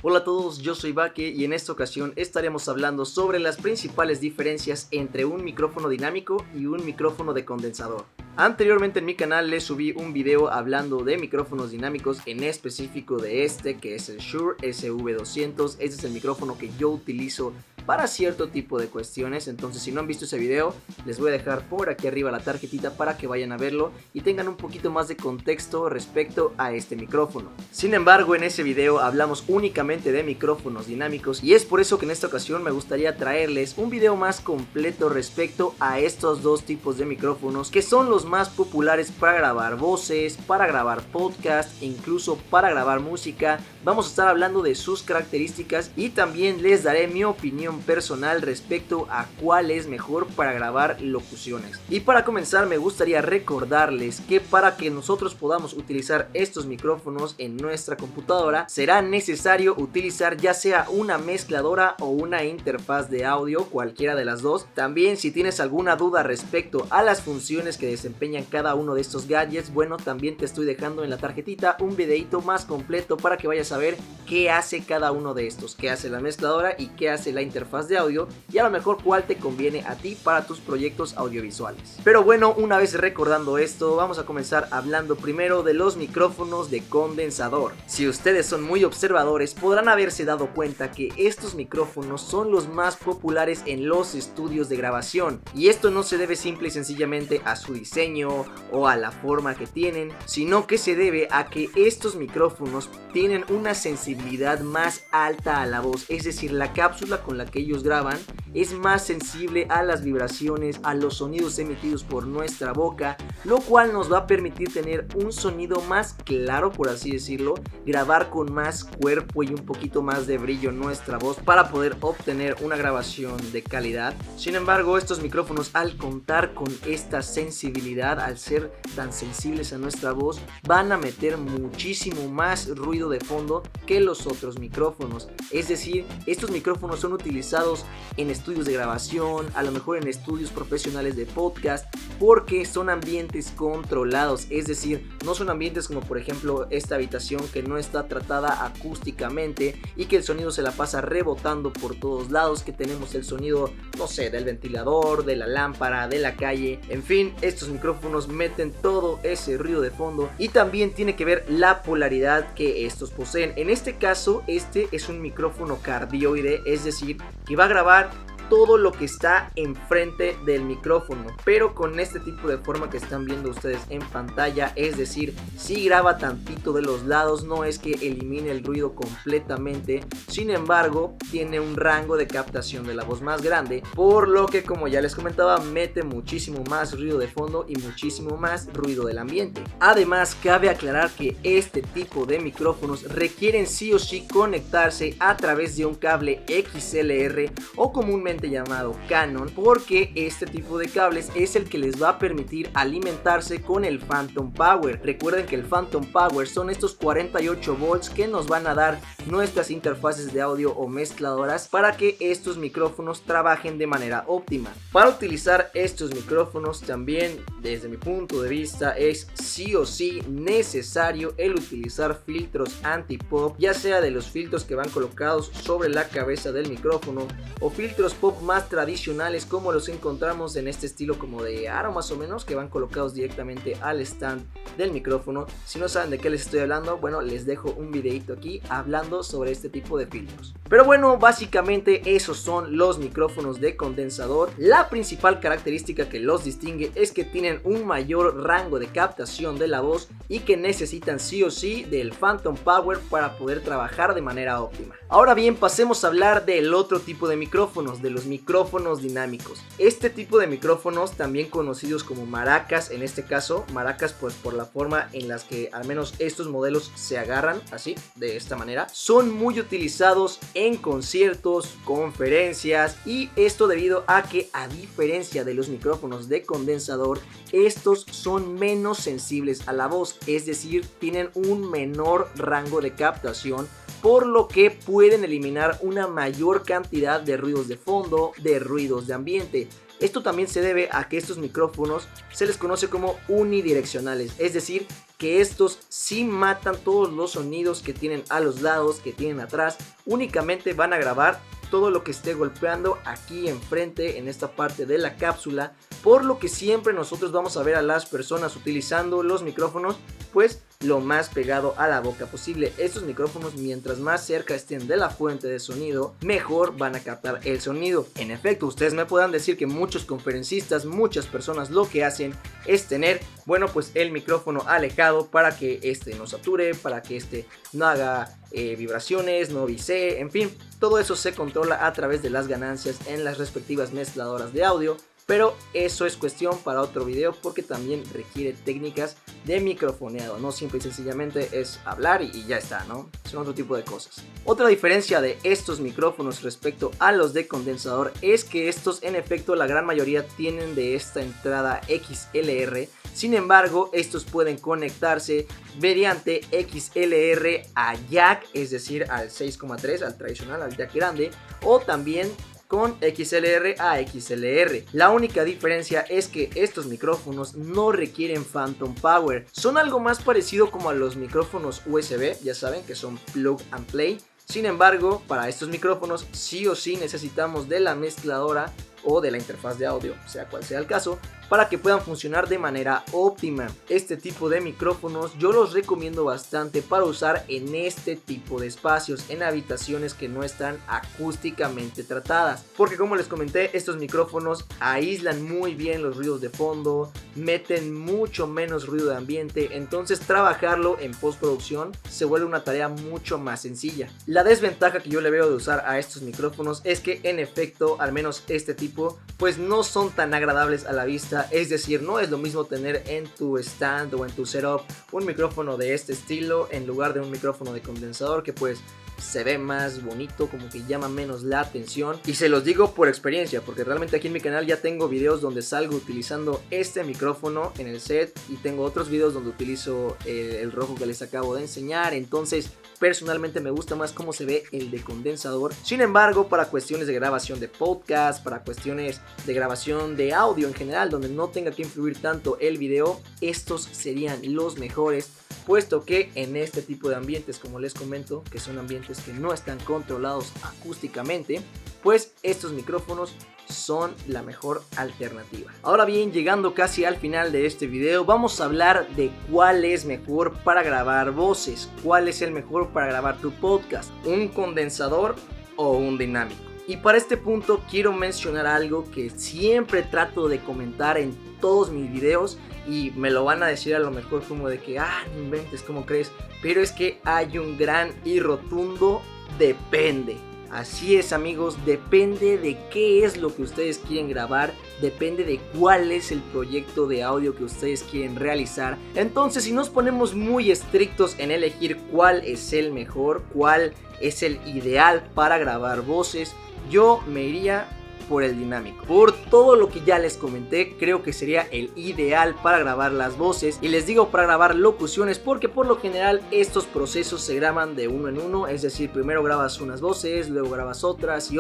Hola a todos, yo soy Baque y en esta ocasión estaremos hablando sobre las principales diferencias entre un micrófono dinámico y un micrófono de condensador. Anteriormente en mi canal les subí un video hablando de micrófonos dinámicos, en específico de este que es el Shure SV200. Este es el micrófono que yo utilizo para cierto tipo de cuestiones, entonces si no han visto ese video les voy a dejar por aquí arriba la tarjetita para que vayan a verlo y tengan un poquito más de contexto respecto a este micrófono. Sin embargo, en ese video hablamos únicamente de micrófonos dinámicos y es por eso que en esta ocasión me gustaría traerles un video más completo respecto a estos dos tipos de micrófonos que son los más populares para grabar voces, para grabar podcast, incluso para grabar música. Vamos a estar hablando de sus características y también les daré mi opinión personal respecto a cuál es mejor para grabar locuciones. Y para comenzar me gustaría recordarles que para que nosotros podamos utilizar estos micrófonos en nuestra computadora será necesario utilizar ya sea una mezcladora o una interfaz de audio, cualquiera de las dos. También si tienes alguna duda respecto a las funciones que desempeñan cada uno de estos gadgets, bueno, también te estoy dejando en la tarjetita un videito más completo para que vayas a ver qué hace cada uno de estos, qué hace la mezcladora y qué hace la interfaz de audio, y a lo mejor cuál te conviene a ti para tus proyectos audiovisuales. Pero bueno, una vez recordando esto, vamos a comenzar hablando primero de los micrófonos de condensador. Si ustedes son muy observadores podrán haberse dado cuenta que estos micrófonos son los más populares en los estudios de grabación, y esto no se debe simple y sencillamente a su diseño o a la forma que tienen, sino que se debe a que estos micrófonos tienen una sensibilidad más alta a la voz, es decir, la cápsula con la que ellos graban es más sensible a las vibraciones, a los sonidos emitidos por nuestra boca, lo cual nos va a permitir tener un sonido más claro, por así decirlo, grabar con más cuerpo y un poquito más de brillo nuestra voz para poder obtener una grabación de calidad. Sin embargo, estos micrófonos, al contar con esta sensibilidad, al ser tan sensibles a nuestra voz, van a meter muchísimo más ruido de fondo que los otros micrófonos. Es decir, estos micrófonos son utilizados en estudios de grabación, a lo mejor en estudios profesionales de podcast, porque son ambientes controlados, es decir, no son ambientes como por ejemplo esta habitación que no está tratada acústicamente y que el sonido se la pasa rebotando por todos lados, que tenemos el sonido, no sé, del ventilador, de la lámpara, de la calle, en fin, estos micrófonos meten todo ese ruido de fondo y también tiene que ver la polaridad que estos poseen. En este caso, este es un micrófono cardioide, es decir, que va a grabar todo lo que está enfrente del micrófono, pero con este tipo de forma que están viendo ustedes en pantalla, es decir, si graba tantito de los lados, no es que elimine el ruido completamente, sin embargo tiene un rango de captación de la voz más grande, por lo que, como ya les comentaba, mete muchísimo más ruido de fondo y muchísimo más ruido del ambiente. Además, cabe aclarar que este tipo de micrófonos requieren sí o sí conectarse a través de un cable XLR o comúnmente llamado Canon, porque este tipo de cables es el que les va a permitir alimentarse con el Phantom Power. Recuerden que el Phantom Power son estos 48 volts que nos van a dar nuestras interfaces de audio o mezcladoras para que estos micrófonos trabajen de manera óptima. Para utilizar estos micrófonos también, desde mi punto de vista, es sí o sí necesario el utilizar filtros anti-pop, ya sea de los filtros que van colocados sobre la cabeza del micrófono o filtros pop más tradicionales como los encontramos en este estilo como de aro más o menos, que van colocados directamente al stand del micrófono. Si no saben de qué les estoy hablando, bueno, les dejo un videito aquí hablando sobre este tipo de filtros. Pero bueno, básicamente esos son los micrófonos de condensador. La principal característica que los distingue es que tienen un mayor rango de captación de la voz y que necesitan sí o sí del Phantom Power para poder trabajar de manera óptima. Ahora bien, pasemos a hablar del otro tipo de micrófonos, de los micrófonos dinámicos. Este tipo de micrófonos, también conocidos como maracas, en este caso maracas pues por la forma en las que al menos estos modelos se agarran así, de esta manera, son muy utilizados en conciertos, conferencias, y esto debido a que, a diferencia de los micrófonos de condensador, estos son menos sensibles a la voz, es decir, tienen un menor rango de captación, por lo que pueden eliminar una mayor cantidad de ruidos de fondo, de ruidos de ambiente. Esto también se debe a que estos micrófonos se les conoce como unidireccionales, es decir, que estos sí matan todos los sonidos que tienen a los lados, que tienen atrás. Únicamente van a grabar todo lo que esté golpeando aquí enfrente en esta parte de la cápsula, por lo que siempre nosotros vamos a ver a las personas utilizando los micrófonos pues lo más pegado a la boca posible. Estos micrófonos, mientras más cerca estén de la fuente de sonido, mejor van a captar el sonido. En efecto, ustedes me puedan decir que muchos conferencistas, muchas personas lo que hacen es tener, bueno, pues el micrófono alejado para que este no sature, para que este no haga vibraciones, no visee, en fin, todo eso se controla a través de las ganancias en las respectivas mezcladoras de audio. Pero eso es cuestión para otro video porque también requiere técnicas de microfoneado. No simple y sencillamente es hablar y ya está, ¿no? Son otro tipo de cosas. Otra diferencia de estos micrófonos respecto a los de condensador es que estos en efecto la gran mayoría tienen de esta entrada XLR. Sin embargo, estos pueden conectarse mediante XLR a jack, es decir, al 6,3, al tradicional, al jack grande, o también con XLR a XLR. La única diferencia es que estos micrófonos no requieren phantom power. Son algo más parecido como a los micrófonos USB, ya saben que son plug and play. Sin embargo, para estos micrófonos sí o sí necesitamos de la mezcladora o de la interfaz de audio, sea cual sea el caso, para que puedan funcionar de manera óptima. Este tipo de micrófonos yo los recomiendo bastante para usar en este tipo de espacios, en habitaciones que no están acústicamente tratadas, porque como les comenté, estos micrófonos aíslan muy bien los ruidos de fondo, meten mucho menos ruido de ambiente, entonces trabajarlo en postproducción se vuelve una tarea mucho más sencilla. La desventaja que yo le veo de usar a estos micrófonos es que en efecto, al menos este tipo, pues no son tan agradables a la vista. Es decir, no es lo mismo tener en tu stand o en tu setup un micrófono de este estilo en lugar de un micrófono de condensador que pues se ve más bonito, como que llama menos la atención. Y se los digo por experiencia, porque realmente aquí en mi canal ya tengo videos donde salgo utilizando este micrófono en el set y tengo otros videos donde utilizo el rojo que les acabo de enseñar. Entonces personalmente me gusta más cómo se ve el de condensador. Sin embargo, para cuestiones de grabación de podcast, para cuestiones de grabación de audio en general, donde no tenga que influir tanto el video, estos serían los mejores, puesto que en este tipo de ambientes, como les comento, que son ambientes que no están controlados acústicamente, pues estos micrófonos son la mejor alternativa. Ahora bien, llegando casi al final de este video, vamos a hablar de cuál es mejor para grabar voces, cuál es el mejor para grabar tu podcast, un condensador o un dinámico. Y para este punto quiero mencionar algo que siempre trato de comentar en todos mis videos y me lo van a decir a lo mejor como de que no inventes, ¿cómo crees? Pero es que hay un gran y rotundo depende. Así es, amigos, depende de qué es lo que ustedes quieren grabar, depende de cuál es el proyecto de audio que ustedes quieren realizar. Entonces, si nos ponemos muy estrictos en elegir cuál es el mejor, cuál es el ideal para grabar voces, yo me iría por el dinámico. Por todo lo que ya les comenté, creo que sería el ideal para grabar las voces. Y les digo para grabar locuciones porque por lo general estos procesos se graban de uno en uno. Es decir, primero grabas unas voces, luego grabas otras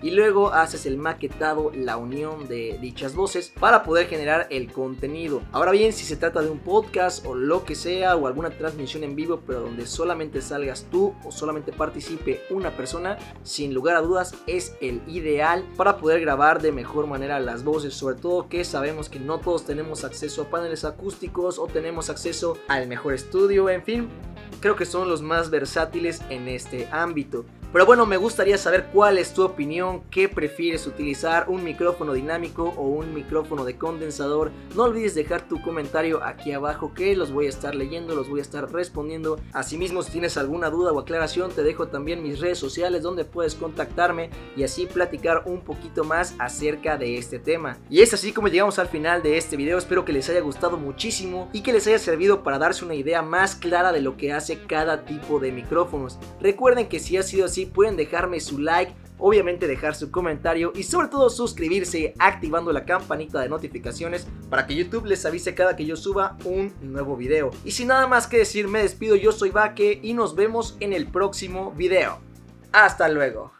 y luego haces el maquetado, la unión de dichas voces para poder generar el contenido. Ahora bien, si se trata de un podcast o lo que sea, o alguna transmisión en vivo pero donde solamente salgas tú o solamente participe una persona, sin lugar a dudas es el ideal para poder grabar de mejor manera las voces, sobre todo que sabemos que no todos tenemos acceso a paneles acústicos o tenemos acceso al mejor estudio, en fin, creo que son los más versátiles en este ámbito. Pero bueno, me gustaría saber cuál es tu opinión, qué prefieres utilizar, un micrófono dinámico o un micrófono de condensador. No olvides dejar tu comentario aquí abajo que los voy a estar leyendo, los voy a estar respondiendo. Asimismo, si tienes alguna duda o aclaración, te dejo también mis redes sociales donde puedes contactarme y así platicar un poquito más acerca de este tema. Y es así como llegamos al final de este video. Espero que les haya gustado muchísimo y que les haya servido para darse una idea más clara de lo que hace cada tipo de micrófonos. Recuerden que si ha sido así, pueden dejarme su like, obviamente dejar su comentario y sobre todo suscribirse activando la campanita de notificaciones para que YouTube les avise cada que yo suba un nuevo video. Y sin nada más que decir, me despido. Yo soy Vaque y nos vemos en el próximo video. Hasta luego.